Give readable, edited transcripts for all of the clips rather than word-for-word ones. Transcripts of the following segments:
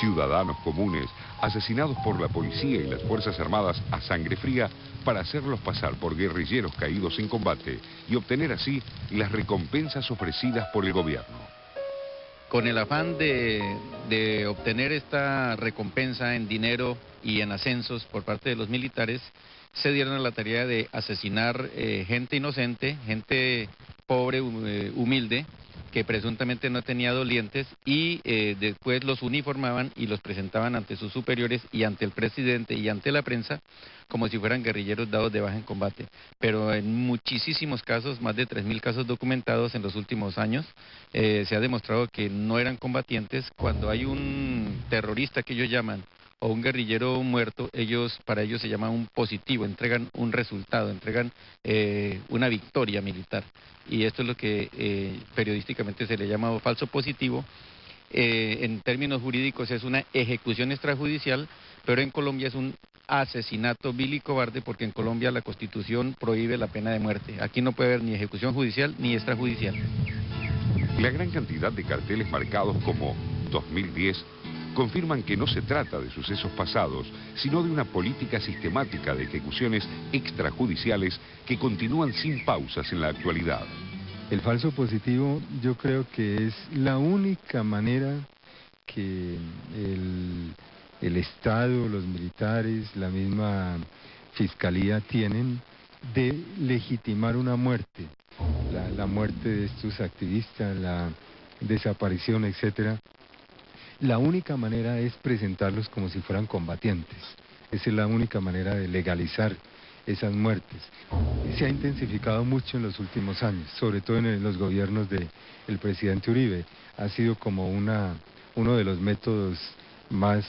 ciudadanos comunes asesinados por la policía y las Fuerzas Armadas a sangre fría para hacerlos pasar por guerrilleros caídos en combate y obtener así las recompensas ofrecidas por el gobierno. Con el afán de obtener esta recompensa en dinero y en ascensos por parte de los militares, se dieron a la tarea de asesinar gente inocente, gente pobre, humilde, que presuntamente no tenía dolientes, y después los uniformaban y los presentaban ante sus superiores y ante el presidente y ante la prensa como si fueran guerrilleros dados de baja en combate. Pero en muchísimos casos, más de 3.000 casos documentados en los últimos años, se ha demostrado que no eran combatientes. Cuando hay un terrorista que ellos llaman, o un guerrillero muerto, para ellos se llama un positivo, entregan un resultado, entregan una victoria militar. Y esto es lo que periodísticamente se le llama falso positivo. En términos jurídicos es una ejecución extrajudicial, pero en Colombia es un asesinato vil y cobarde, porque en Colombia la Constitución prohíbe la pena de muerte. Aquí no puede haber ni ejecución judicial ni extrajudicial. La gran cantidad de carteles marcados como 2010 confirman que no se trata de sucesos pasados, sino de una política sistemática de ejecuciones extrajudiciales que continúan sin pausas en la actualidad. El falso positivo yo creo que es la única manera que el Estado, los militares, la misma Fiscalía tienen de legitimar una muerte, la muerte de estos activistas, la desaparición, etcétera. La única manera es presentarlos como si fueran combatientes. Esa es la única manera de legalizar esas muertes. Se ha intensificado mucho en los últimos años, sobre todo en los gobiernos del presidente Uribe. Ha sido como uno de los métodos más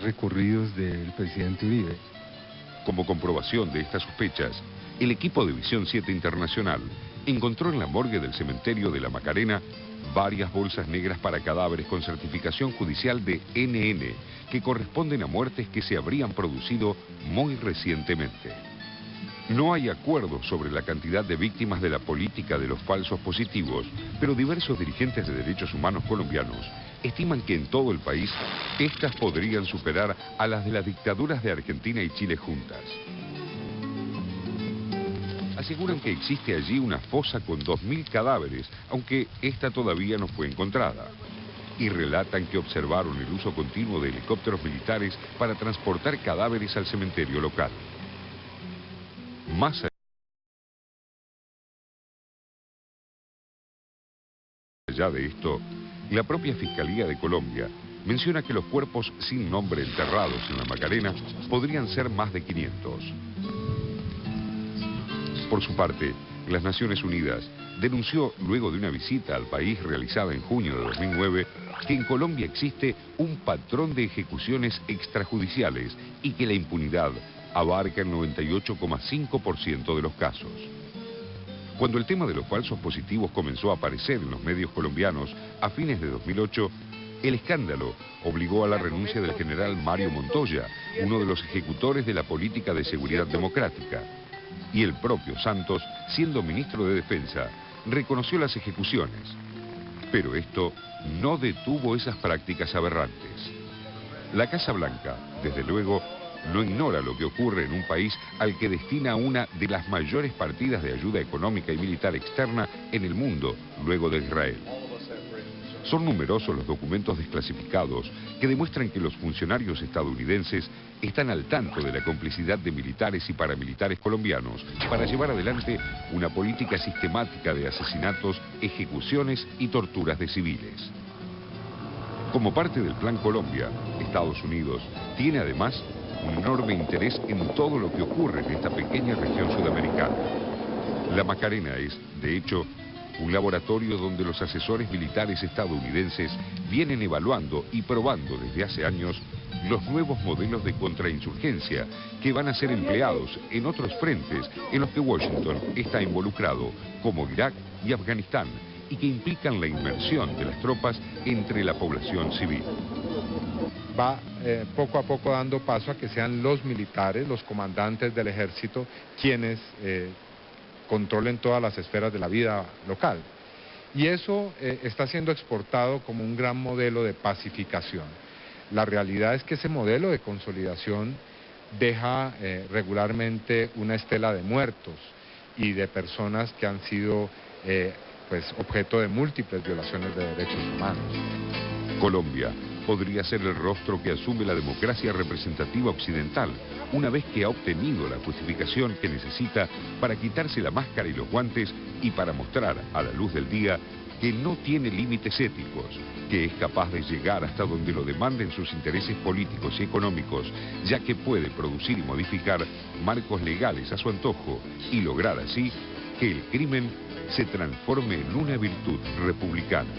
recurridos del presidente Uribe. Como comprobación de estas sospechas, el equipo de Visión 7 Internacional encontró en la morgue del cementerio de La Macarena varias bolsas negras para cadáveres con certificación judicial de NN, que corresponden a muertes que se habrían producido muy recientemente. No hay acuerdo sobre la cantidad de víctimas de la política de los falsos positivos, pero diversos dirigentes de derechos humanos colombianos estiman que en todo el país estas podrían superar a las de las dictaduras de Argentina y Chile juntas. Aseguran que existe allí una fosa con 2.000 cadáveres, aunque esta todavía no fue encontrada. Y relatan que observaron el uso continuo de helicópteros militares para transportar cadáveres al cementerio local. Más allá de esto, la propia Fiscalía de Colombia menciona que los cuerpos sin nombre enterrados en La Macarena podrían ser más de 500. Por su parte, las Naciones Unidas denunció, luego de una visita al país realizada en junio de 2009, que en Colombia existe un patrón de ejecuciones extrajudiciales y que la impunidad abarca el 98,5% de los casos. Cuando el tema de los falsos positivos comenzó a aparecer en los medios colombianos a fines de 2008, el escándalo obligó a la renuncia del general Mario Montoya, uno de los ejecutores de la política de seguridad democrática. Y el propio Santos, siendo ministro de Defensa, reconoció las ejecuciones. Pero esto no detuvo esas prácticas aberrantes. La Casa Blanca, desde luego, no ignora lo que ocurre en un país al que destina una de las mayores partidas de ayuda económica y militar externa en el mundo, luego de Israel. Son numerosos los documentos desclasificados que demuestran que los funcionarios estadounidenses están al tanto de la complicidad de militares y paramilitares colombianos para llevar adelante una política sistemática de asesinatos, ejecuciones y torturas de civiles. Como parte del Plan Colombia, Estados Unidos tiene además un enorme interés en todo lo que ocurre en esta pequeña región sudamericana. La Macarena es, de hecho, un laboratorio donde los asesores militares estadounidenses vienen evaluando y probando desde hace años los nuevos modelos de contrainsurgencia que van a ser empleados en otros frentes en los que Washington está involucrado, como Irak y Afganistán, y que implican la inmersión de las tropas entre la población civil. Va poco a poco dando paso a que sean los militares, los comandantes del ejército, quienes controlen todas las esferas de la vida local. Y eso está siendo exportado como un gran modelo de pacificación. La realidad es que ese modelo de consolidación deja regularmente una estela de muertos y de personas que han sido pues, objeto de múltiples violaciones de derechos humanos. Colombia podría ser el rostro que asume la democracia representativa occidental, una vez que ha obtenido la justificación que necesita para quitarse la máscara y los guantes y para mostrar a la luz del día que no tiene límites éticos, que es capaz de llegar hasta donde lo demanden sus intereses políticos y económicos, ya que puede producir y modificar marcos legales a su antojo y lograr así que el crimen se transforme en una virtud republicana.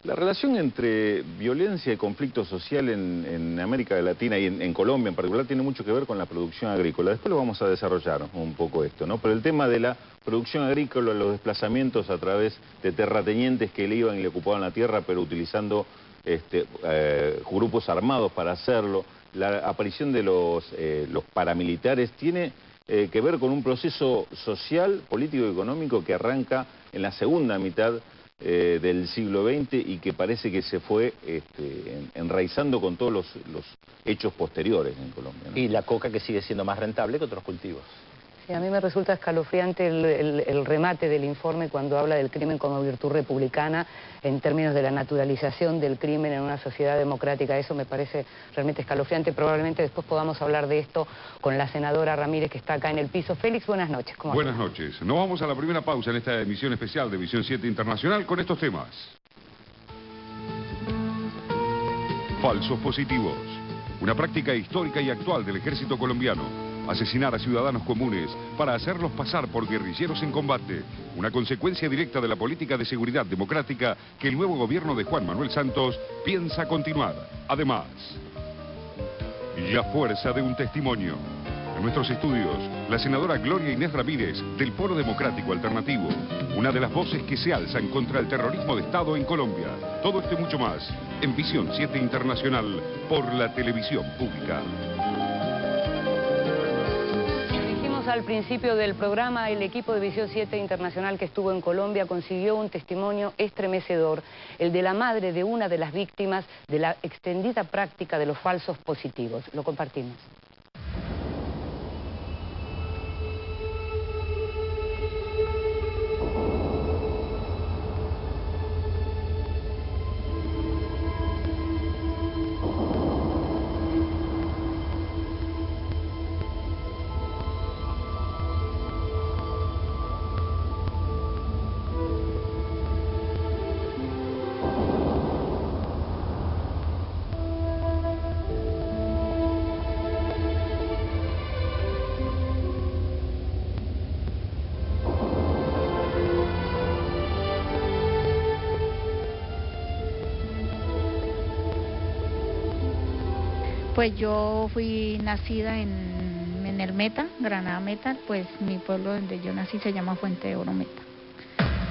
La relación entre violencia y conflicto social en América Latina y en Colombia en particular tiene mucho que ver con la producción agrícola. Después lo vamos a desarrollar un poco esto, ¿no? Pero el tema de la producción agrícola, los desplazamientos a través de terratenientes que le iban y le ocupaban la tierra, pero utilizando grupos armados para hacerlo, la aparición de los paramilitares tiene que ver con un proceso social, político y económico que arranca en la segunda mitad del siglo XX y que parece que se fue enraizando con todos los hechos posteriores en Colombia, ¿no? Y la coca que sigue siendo más rentable que otros cultivos. Sí, a mí me resulta escalofriante el remate del informe cuando habla del crimen como virtud republicana en términos de la naturalización del crimen en una sociedad democrática. Eso me parece realmente escalofriante. Probablemente después podamos hablar de esto con la senadora Ramírez, que está acá en el piso. Félix, buenas noches. ¿Cómo Buenas noches. Nos vamos a la primera pausa en esta emisión especial de Visión 7 Internacional con estos temas. Falsos positivos. Una práctica histórica y actual del ejército colombiano. Asesinar a ciudadanos comunes para hacerlos pasar por guerrilleros en combate. Una consecuencia directa de la política de seguridad democrática que el nuevo gobierno de Juan Manuel Santos piensa continuar. Además, la fuerza de un testimonio. En nuestros estudios, la senadora Gloria Inés Ramírez, del Foro Democrático Alternativo. Una de las voces que se alzan contra el terrorismo de Estado en Colombia. Todo esto y mucho más en Visión 7 Internacional por la televisión pública. Al principio del programa, el equipo de Visión 7 Internacional que estuvo en Colombia consiguió un testimonio estremecedor, el de la madre de una de las víctimas de la extendida práctica de los falsos positivos. Lo compartimos. Pues yo fui nacida en el Meta, Granada Meta, pues mi pueblo donde yo nací se llama Fuente de Oro Meta.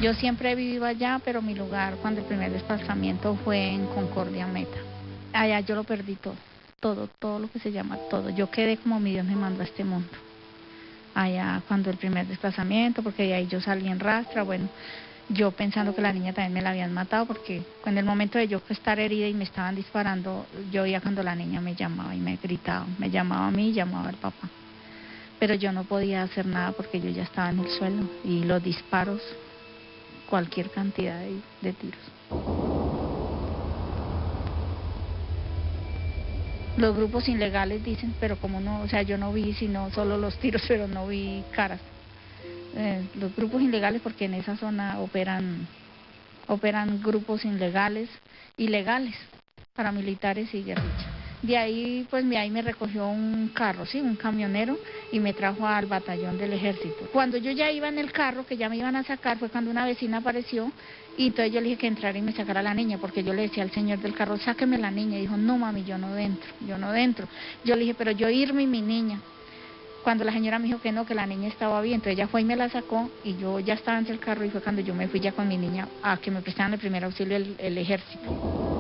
Yo siempre he vivido allá, pero mi lugar cuando el primer desplazamiento fue en Concordia Meta. Allá yo lo perdí todo lo que se llama todo. Yo quedé como mi Dios me mandó a este mundo. Allá cuando el primer desplazamiento, porque de ahí yo salí en rastra, bueno, yo pensando que la niña también me la habían matado, porque en el momento de yo estar herida y me estaban disparando, yo oía cuando la niña me llamaba y me gritaba, me llamaba a mí y llamaba al papá. Pero yo no podía hacer nada porque yo ya estaba en el suelo y los disparos, cualquier cantidad de tiros. Los grupos ilegales dicen, pero como no, o sea, yo no vi sino solo los tiros, pero no vi caras. Los grupos ilegales, porque en esa zona operan grupos ilegales, paramilitares y guerrillas. De ahí, pues ahí me recogió un carro, sí, un camionero, y me trajo al batallón del ejército. Cuando yo ya iba en el carro, que ya me iban a sacar, fue cuando una vecina apareció, y entonces yo le dije que entrara y me sacara a la niña, porque yo le decía al señor del carro, sáqueme la niña, y dijo, no mami, yo no dentro. Yo le dije, pero yo irme y mi niña. Cuando la señora me dijo que no, que la niña estaba bien, entonces ella fue y me la sacó y yo ya estaba en el carro y fue cuando yo me fui ya con mi niña a que me prestaran el primer auxilio el ejército.